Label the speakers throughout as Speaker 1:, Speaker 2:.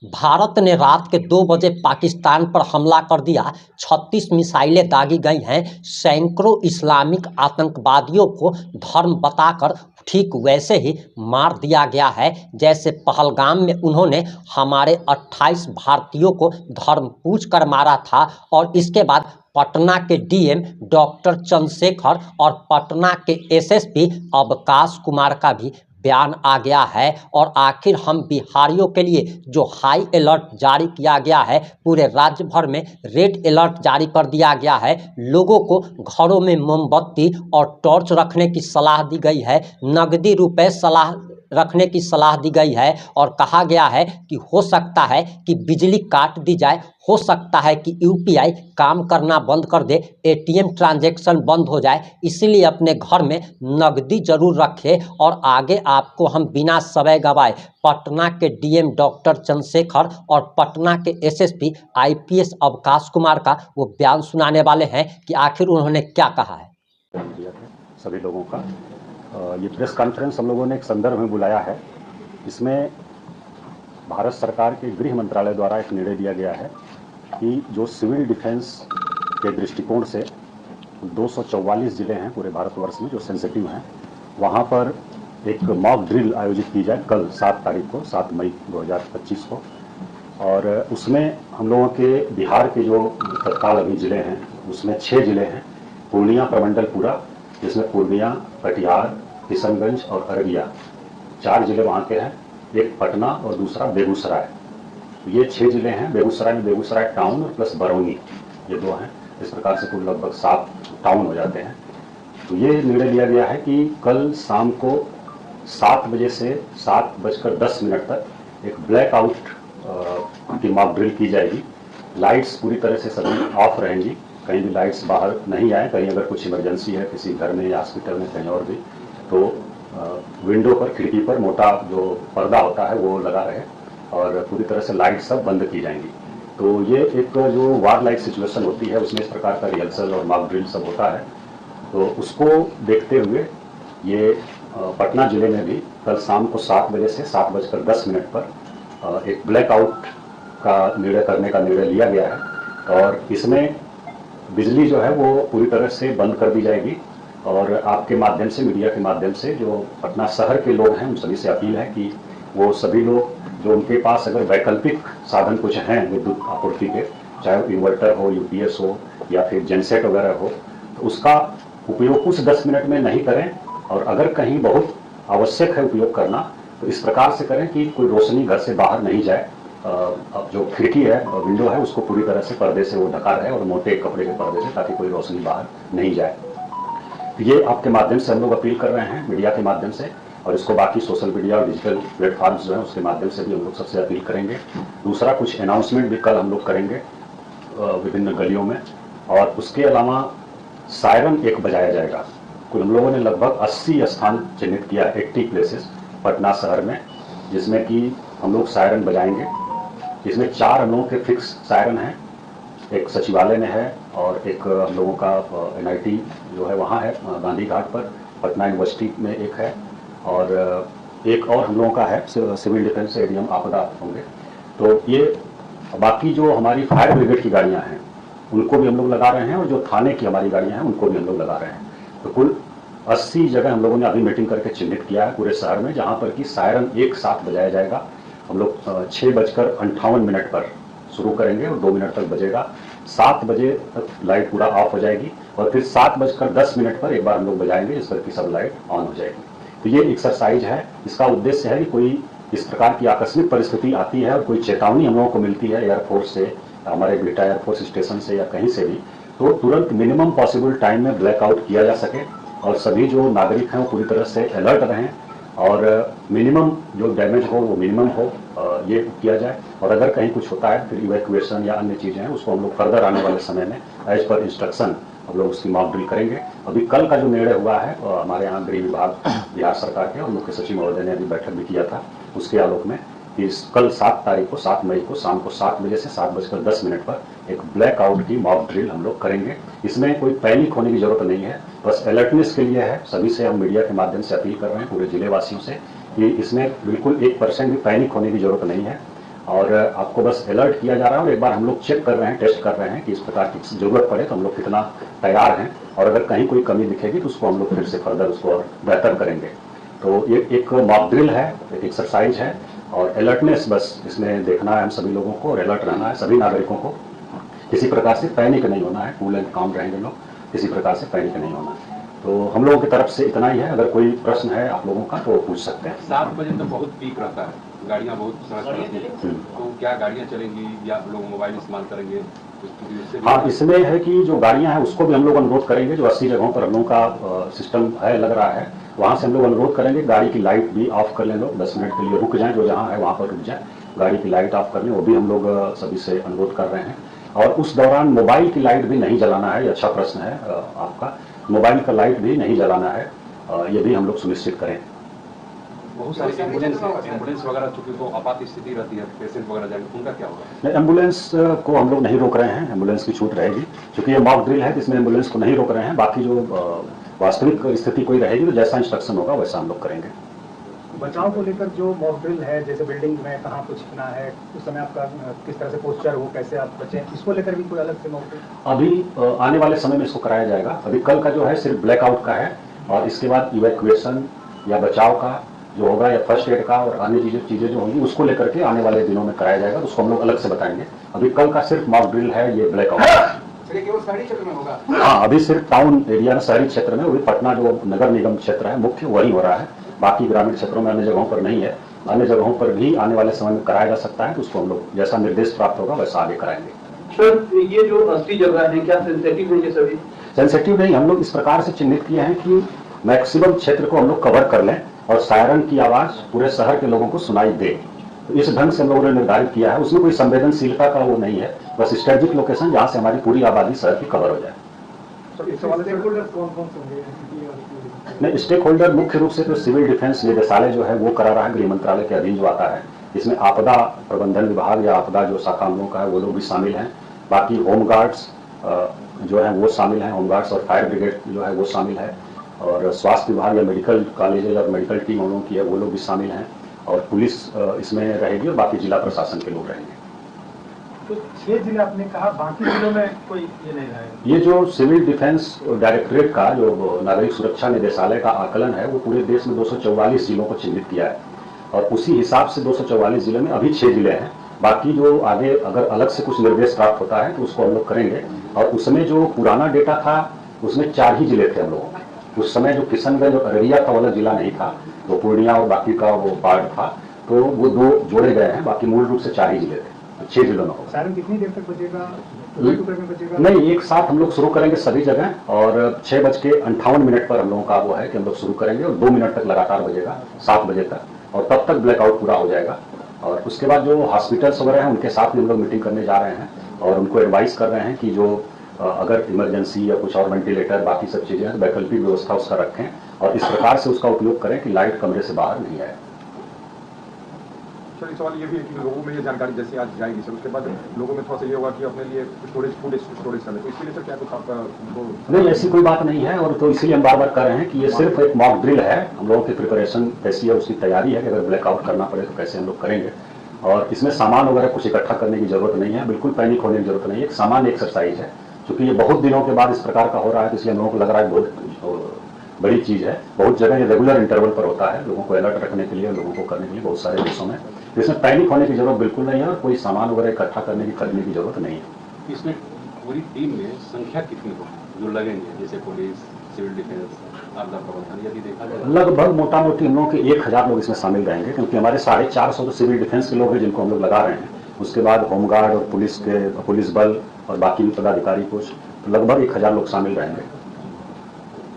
Speaker 1: भारत ने रात के 2 बजे पाकिस्तान पर हमला कर दिया। 36 मिसाइलें दागी गई हैं। सैकड़ों इस्लामिक आतंकवादियों को धर्म बताकर ठीक वैसे ही मार दिया गया है जैसे पहलगाम में उन्होंने हमारे 28 भारतीयों को धर्म पूछकर मारा था। और इसके बाद पटना के डीएम डॉक्टर चंद्रशेखर और पटना के एसएसपी अवकाश कुमार का भी बयान आ गया है। और आखिर हम बिहारियों के लिए जो हाई अलर्ट जारी किया गया है, पूरे राज्य भर में रेड अलर्ट जारी कर दिया गया है। लोगों को घरों में मोमबत्ती और टॉर्च रखने की सलाह दी गई है। नकदी रुपए रखने की सलाह दी गई है और कहा गया है कि हो सकता है कि बिजली काट दी जाए, हो सकता है कि यूपीआई काम करना बंद कर दे, एटीएम ट्रांजैक्शन बंद हो जाए। इसलिए अपने घर में नकदी जरूर रखें। और आगे आपको हम बिना समय गवाए पटना के डीएम डॉक्टर चंद्रशेखर और पटना के एसएसपी आईपीएस अवकाश कुमार का वो बयान सुनाने वाले हैं कि आखिर उन्होंने क्या कहा है।
Speaker 2: सभी लोगों का ये प्रेस कॉन्फ्रेंस हम लोगों ने एक संदर्भ में बुलाया है। इसमें भारत सरकार के गृह मंत्रालय द्वारा एक निर्णय दिया गया है कि जो सिविल डिफेंस के दृष्टिकोण से 244 जिले हैं पूरे भारतवर्ष में जो सेंसिटिव हैं, वहाँ पर एक मॉक ड्रिल आयोजित की जाए कल 7 तारीख को, 7 मई 2025 को। और उसमें हम लोगों के बिहार के जो तत्काल अभी जिले हैं उसमें 6 जिले हैं। पूर्णिया प्रमंडल पूरा, जिसमें पूर्णिया, कटिहार, किशनगंज और अररिया 4 जिले वहाँ के हैं। एक पटना और दूसरा बेगूसराय। ये 6 जिले हैं। बेगूसराय में बेगूसराय टाउन और प्लस बरौनी, ये 2 हैं। इस प्रकार से कुल लगभग 7 टाउन हो जाते हैं। तो ये निर्णय लिया गया है कि कल शाम को 7 बजे से 7:10 तक एक ब्लैकआउट की मॉक ड्रिल की जाएगी। लाइट्स पूरी तरह से सभी ऑफ रहेंगी, कहीं भी लाइट्स बाहर नहीं आए। कहीं अगर कुछ इमरजेंसी है किसी घर में या हॉस्पिटल में कहीं और भी, तो विंडो पर, खिड़की पर मोटा जो पर्दा होता है वो लगा रहे और पूरी तरह से लाइट सब बंद की जाएंगी। तो ये एक जो वार लाइक सिचुएशन होती है उसमें इस प्रकार का रिहर्सल और मॉक ड्रिल सब होता है। तो उसको देखते हुए ये पटना जिले में भी कल शाम को 7 बजे से 7:10 पर एक ब्लैकआउट का निर्णय करने का निर्णय लिया गया है। और इसमें बिजली जो है वो पूरी तरह से बंद कर दी जाएगी। और आपके माध्यम से, मीडिया के माध्यम से जो पटना शहर के लोग हैं उन सभी से अपील है कि वो सभी लोग जो उनके पास अगर वैकल्पिक साधन कुछ हैं विद्युत आपूर्ति के, चाहे इन्वर्टर हो, यूपीएस हो या फिर जेनसेट वगैरह हो, तो उसका उपयोग कुछ 10 मिनट में नहीं करें। और अगर कहीं बहुत आवश्यक है उपयोग करना तो इस प्रकार से करें कि कोई रोशनी घर से बाहर नहीं जाए। अब जो खिड़की है, विंडो है, उसको पूरी तरह से पर्दे से वो ढका रहे और मोटे कपड़े के पर्दे से, ताकि कोई रोशनी बाहर नहीं जाए। ये आपके माध्यम से हम लोग अपील कर रहे हैं, मीडिया के माध्यम से। और इसको बाकी सोशल मीडिया और डिजिटल प्लेटफॉर्म्स जो हैं उसके माध्यम से भी हम लोग सबसे अपील करेंगे। दूसरा, कुछ अनाउंसमेंट भी कल हम लोग करेंगे विभिन्न गलियों में। और उसके अलावा सायरन एक बजाया जाएगा। कुल हम लोगों ने लगभग 80 स्थान चिन्हित किया है, 80 प्लेसेस पटना शहर में, जिसमें कि हम लोग सायरन बजाएंगे। इसमें 4 हम लोगों के फिक्स सायरन हैं। एक सचिवालय में है और एक हम लोगों का एनआईटी जो है वहाँ है गांधी घाट पर, पटना यूनिवर्सिटी में एक है, और एक और हम लोगों का है सिविल डिफेंस एडीएम आपदा होंगे। तो ये बाकी जो हमारी फायर ब्रिगेड की गाड़ियाँ हैं उनको भी हम लोग लगा रहे हैं, और जो थाने की हमारी गाड़ियाँ हैं उनको भी हम लोग लगा रहे हैं। तो कुल 80 जगह हम लोगों ने अभी मीटिंग करके चिन्हित किया है पूरे शहर में, जहाँ पर कि सायरन एक साथ बजाया जाएगा। हम लोग 6:58 पर शुरू करेंगे और 2 मिनट तक बजेगा। 7 बजे तक लाइट पूरा ऑफ हो जाएगी और फिर 7:10 पर एक बार हम लोग बजाएंगे, जिस पर कि सब लाइट ऑन हो जाएगी। तो ये एक्सरसाइज है। इसका उद्देश्य है कि कोई इस प्रकार की आकस्मिक परिस्थिति आती है और कोई चेतावनी हम लोगों को मिलती है एयरफोर्स से, हमारे बिहटा एयरफोर्स स्टेशन से या कहीं से भी, तो तुरंत मिनिमम पॉसिबल टाइम में ब्लैकआउट किया जा सके और सभी जो नागरिक हैं वो पूरी तरह से अलर्ट रहें और मिनिमम जो डैमेज हो वो मिनिमम हो, ये किया जाए। और अगर कहीं कुछ होता है फिर इवैक्यूएशन या अन्य चीज़ें हैं उसको हम लोग फर्दर आने वाले समय में एज पर इंस्ट्रक्शन हम लोग उसकी मॉक ड्रिल करेंगे। अभी कल का जो निर्णय हुआ है हमारे यहाँ गृह विभाग बिहार सरकार के और मुख्य सचिव महोदय ने अभी बैठक भी किया था, उसके आलोक में इस कल 7 तारीख को, 7 मई को शाम को 7 बजे से 7:10 पर एक ब्लैकआउट की मॉक ड्रिल हम लोग करेंगे। इसमें कोई पैनिक होने की जरूरत नहीं है, बस अलर्टनेस के लिए है। सभी से हम मीडिया के माध्यम से अपील कर रहे हैं, पूरे जिले वासियों से, कि इसमें बिल्कुल 1% भी पैनिक होने की जरूरत नहीं है। और आपको बस अलर्ट किया जा रहा है और एक बार हम लोग चेक कर रहे हैं, टेस्ट कर रहे हैं कि इस प्रकार की जरूरत पड़े तो हम लोग कितना तैयार हैं, और अगर कहीं कोई कमी दिखेगी तो उसको हम लोग फिर से फर्दर उसको और बेहतर करेंगे। तो ये एक मॉक ड्रिल है, एक एक्सरसाइज है, और अलर्टनेस बस इसमें देखना है हम सभी लोगों को, और अलर्ट रहना है सभी नागरिकों को। किसी प्रकार से पैनिक नहीं होना है, कूल एंड काम रहेंगे लोग, किसी प्रकार से पैनिक नहीं होना है। तो हम लोगों की तरफ से इतना ही है। अगर कोई प्रश्न है आप लोगों का तो पूछ सकते हैं।
Speaker 3: 7 बजे तो बहुत पीक रहता है, गाड़ियाँ बहुत सड़क पर रहती हैं, तो क्या गाड़ियाँ चलेंगी या लोग मोबाइल इस्तेमाल करेंगे?
Speaker 2: हाँ, इसमें है कि जो गाड़ियां हैं उसको भी हम लोग अनुरोध करेंगे, जो 80 जगहों पर हम लोगों का सिस्टम है लग रहा है, वहां से हम लोग अनुरोध करेंगे गाड़ी की लाइट भी ऑफ कर लें, लोग 10 मिनट के लिए रुक जाएं, जो जहां है वहां पर रुक जाएं, गाड़ी की लाइट ऑफ कर लें, वो भी हम लोग सभी से अनुरोध कर रहे हैं। और उस दौरान मोबाइल की लाइट भी नहीं जलाना है, ये अच्छा प्रश्न है आपका, मोबाइल का लाइट भी नहीं जलाना है, ये भी हम लोग सुनिश्चित करें।
Speaker 3: बहुत सारी एम्बुलेंस वगैरह चूंकि तो आपात स्थिति रहती है, पेशेंट वगैरह जाएंगे, उनका क्या होगा?
Speaker 2: एम्बुलेंस को हम लोग नहीं रोक रहे हैं, एम्बुलेंस की छूट रहेगी, क्योंकि ये मॉक ड्रिल है तो इसमें एम्बुलेंस को नहीं रोक रहे हैं। बाकी जो वास्तविक स्थिति कोई रहेगी तो जैसा इंस्ट्रक्शन होगा वैसा हम लोग करेंगे।
Speaker 4: बचाव को लेकर जो मॉक ड्रिल है, जैसे बिल्डिंग में कहाँ कुछ छिपना है, उस समय आपका किस तरह से पोस्चर हो, कैसे आप बचें, इसको लेकर भी कोई अलग से मॉक ड्रिल?
Speaker 2: अभी आने वाले समय में इसको कराया जाएगा। अभी कल का जो है सिर्फ ब्लैकआउट का है, और इसके बाद इवैक्यूएशन या बचाव का जो होगा या फर्स्ट एड का और अन्य चीजें जो होंगी उसको लेकर के आने वाले दिनों में कराया जाएगा, उसको हम लोग अलग से बताएंगे। अभी कल का सिर्फ मॉक ड्रिल है, ये ब्लैकआउट
Speaker 3: केवल शहरी क्षेत्र में होगा?
Speaker 2: हाँ, अभी सिर्फ टाउन एरिया में, शहरी क्षेत्र में, वही पटना जो नगर निगम क्षेत्र है मुख्य वही हो रहा है, बाकी ग्रामीण क्षेत्रों में अन्य जगहों पर नहीं है। अन्य जगहों पर भी आने वाले समय में कराया जा सकता है, तो उसको हम लोग जैसा निर्देश प्राप्त होगा वैसा आगे कराएंगे।
Speaker 5: सर, ये जो 80 जगह है क्या सेंसिटिव है? ये सभी
Speaker 2: सेंसिटिव नहीं, हम लोग इस प्रकार से चिन्हित किए हैं कि मैक्सिमम क्षेत्र को हम लोग कवर कर लें और सायरन की आवाज पूरे शहर के लोगों को सुनाई दे, तो इस ढंग से हम लोगों ने निर्धारित किया है। उसमें कोई संवेदनशीलता का वो नहीं है, बस स्ट्रेटेजिक लोकेशन जहां से हमारी पूरी आबादी शहर की कवर हो जाए। नहीं, स्टेक होल्डर मुख्य रूप से तो सिविल डिफेंस निदेशालय जो है वो करा रहा है, गृह मंत्रालय के अधीन जो आता है, इसमें आपदा प्रबंधन विभाग या आपदा जो शाखा हम लोगों का है वो लोग भी शामिल हैं। बाकी होमगार्ड्स जो है वो शामिल हैं, होमगार्ड्स और फायर ब्रिगेड जो है वो शामिल है, और स्वास्थ्य विभाग या मेडिकल कॉलेज और मेडिकल टीम हम लोगों की है वो लोग भी शामिल हैं, और पुलिस इसमें रहेगी और बाकी जिला प्रशासन के लोग रहेंगे।
Speaker 4: तो 6 जिले आपने कहा, बाकी जिलों में कोई ये नहीं रहेगा?
Speaker 2: ये जो सिविल डिफेंस डायरेक्टरेट का जो नागरिक सुरक्षा निदेशालय का आकलन है वो पूरे देश में 244 जिलों को चिन्हित किया है, और उसी हिसाब से 244 जिले में अभी 6 जिले हैं। बाकी जो आगे अगर अलग से कुछ निर्देश प्राप्त होता है तो उसको हम लोग करेंगे। और उसमें जो पुराना डेटा था उसमें 4 ही जिले थे हम लोगों का, उस समय जो किशनगंज और अररिया का वाला जिला नहीं था, तो पूर्णिया और बाकी का वो पार्ट था, तो वो 2 जोड़े गए हैं, बाकी मूल रूप से 4 ही जिले थे, 6 जिलों में होगा।
Speaker 4: सायरन कितनी देर तक बजेगा? बजेगा?
Speaker 2: नहीं, एक साथ हम लोग शुरू करेंगे सभी जगह, और 6:58 पर हम लोगों का वो है कि हम लोग शुरू करेंगे, और 2 मिनट तक लगातार बजेगा 7 बजे तक, और तब तक ब्लैकआउट पूरा हो जाएगा। और उसके बाद जो हॉस्पिटल्स वगैरह हैं उनके साथ भी हम लोग मीटिंग करने जा रहे हैं, और उनको एडवाइस कर रहे हैं कि जो अगर इमरजेंसी या कुछ और वेंटिलेटर बाकी सब चीजें हैं तो वैकल्पिक व्यवस्था उसका रखें, और इस प्रकार से उसका उपयोग करें कि लाइट कमरे से बाहर नहीं आए।
Speaker 3: सर, सवाल ये भी है कि लोगों में ये जानकारी जैसे आज जाएगी सर, उसके बाद लोगों में थोड़ा सा ये होगा कि अपने लिए स्टोरेज कर ले, तो इसके लिए सर क्या कुछ आपका?
Speaker 2: नहीं, ऐसी कोई बात नहीं है, और तो इसीलिए हम बार बार कर रहे हैं कि ये सिर्फ एक मॉक ड्रिल है। हम लोगों की प्रिपरेशन कैसी है, उसकी तैयारी है कि अगर ब्लैकआउट करना पड़े तो कैसे हम लोग करेंगे, और इसमें सामान वगैरह कुछ इकट्ठा करने की जरूरत नहीं है, बिल्कुल पैनिक होने की जरूरत नहीं है। एक सामान्य एक्सरसाइज है, क्योंकि ये बहुत दिनों के बाद इस प्रकार का हो रहा है, तो इसलिए हम लोगों को लग रहा है बहुत बड़ी चीज है। बहुत जगह ये रेगुलर इंटरवल पर होता है, लोगों को अलर्ट रखने के लिए, लोगों को करने के लिए बहुत सारे देशों में, तो इसमें पैनिक होने की जरूरत बिल्कुल नहीं है, और कोई सामान वगैरह इकट्ठा करने की जरूरत नहीं है।
Speaker 3: इसमें पूरी टीम में संख्या कितनी होगी जो लगेंगे, जैसे पुलिस, सिविल डिफेंस, आपदा प्रबंधन, यदि देखा जाए?
Speaker 2: लगभग मोटा मोटी हम लोगों के 1000 लोग इसमें शामिल रहेंगे, क्योंकि हमारे 450 तो सिविल डिफेंस के लोग हैं जिनको हम लोग लगा रहे हैं, उसके बाद होमगार्ड और पुलिस बल और बाकी भी पदाधिकारी कुछ, तो लगभग 1000 लोग शामिल रहेंगे।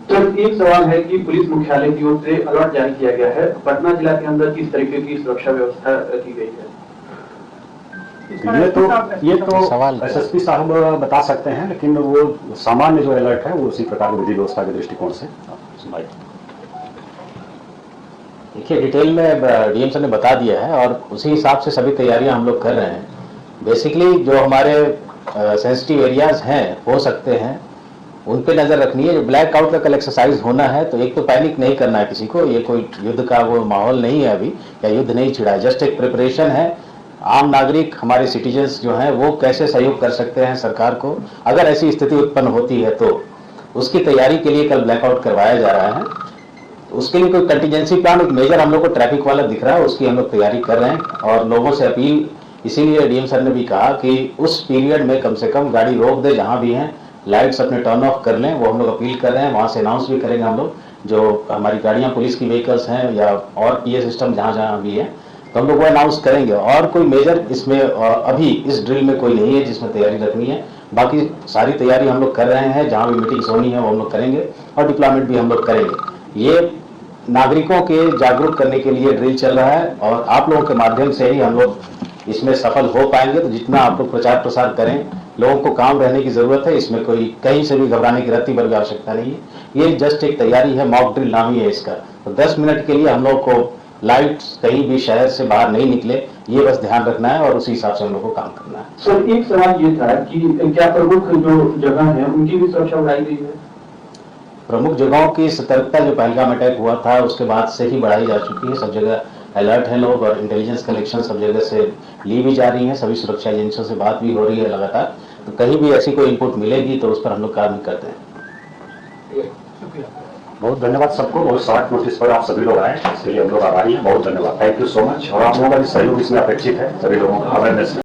Speaker 5: तो एक सवाल है कि पुलिस मुख्यालय की ओर से अलर्ट जारी किया गया है, पटना जिला के अंदर किस तरीके की सुरक्षा व्यवस्था की गई है?
Speaker 2: ये तो एसएसपी साहब बता सकते हैं, लेकिन वो सामान्य जो अलर्ट है वो उसी प्रकार की विधि व्यवस्था के दृष्टिकोण से सुनाई।
Speaker 6: देखिए, डिटेल में डीएम सर ने बता दिया है, और उसी हिसाब से सभी तैयारियां हम लोग कर रहे हैं। बेसिकली जो हमारे सेंसिटिव एरियाज हैं हो सकते हैं उन पे नजर रखनी है। जो ब्लैक आउट का कल एक्सरसाइज होना है, तो एक तो पैनिक नहीं करना है किसी को, ये कोई युद्ध का वो माहौल नहीं है अभी, या युद्ध नहीं छिड़ा है, जस्ट एक प्रिपरेशन है। आम नागरिक हमारे सिटीजन्स जो हैं वो कैसे सहयोग कर सकते हैं सरकार को, अगर ऐसी स्थिति उत्पन्न होती है तो उसकी तैयारी के लिए कल ब्लैकआउट करवाया जा रहा है। उसके लिए कोई कंटीजेंसी प्लान, एक मेजर हम लोग को ट्रैफिक वाला दिख रहा है, उसकी हम लोग तैयारी कर रहे हैं। और लोगों से अपील, इसीलिए डीएम सर ने भी कहा कि उस पीरियड में कम से कम गाड़ी रोक दे, जहां भी हैं लाइट्स अपने टर्न ऑफ कर लें, वो हम लोग अपील कर रहे हैं। वहां से अनाउंस भी करेंगे हम लोग, जो हमारी गाड़ियां पुलिस की व्हीकल्स हैं या और पीए सिस्टम जहां जहां भी है, तो हम लोग वो अनाउंस करेंगे। और कोई मेजर इसमें अभी इस ड्रिल में कोई नहीं है जिसमें तैयारी रखनी है। बाकी सारी तैयारी हम लोग कर रहे हैं, जहां भी मीटिंग्स होनी है वो हम लोग करेंगे और डिप्लॉयमेंट भी हम लोग करेंगे। ये नागरिकों के जागरूक करने के लिए ड्रिल चल रहा है और आप लोगों के माध्यम से ही हम लोग इसमें सफल हो पाएंगे। तो जितना आप लोग प्रचार प्रसार करें, लोगों को काम रहने की जरूरत है, इसमें कोई कहीं से भी घबराने की रत्ती भर की आवश्यकता नहीं है। ये जस्ट एक तैयारी है, मॉक ड्रिल नाम ही है इसका। तो 10 मिनट के लिए हम लोग को लाइट्स कहीं भी शहर से बाहर नहीं निकले, ये बस ध्यान रखना है और उसी हिसाब से हम लोग को काम करना है।
Speaker 5: सर, एक सवाल ये था कि क्या प्रमुख जो जगह है उनकी भी सुरक्षा बढ़ाई गई है?
Speaker 6: प्रमुख जगहों की सतर्कता जो पहलगाम अटैक हुआ था उसके बाद से ही बढ़ाई जा चुकी है। सब जगह अलर्ट है लोग और इंटेलिजेंस कलेक्शन सब जगह से ली भी जा रही है। सभी सुरक्षा एजेंसियों से बात भी हो रही है लगातार। तो कहीं भी ऐसी कोई इनपुट मिलेगी तो उस पर हम लोग काम करते हैं।
Speaker 2: बहुत धन्यवाद सबको, बहुत शॉर्ट नोटिस पर आप सभी लोग आए, इसके लिए हम लोग आभारी हैं। बहुत धन्यवाद, थैंक यू सो मच। और आप लोगों का भी सहयोग इसमें अपेक्षित है, सभी लोगों का अवेयरनेस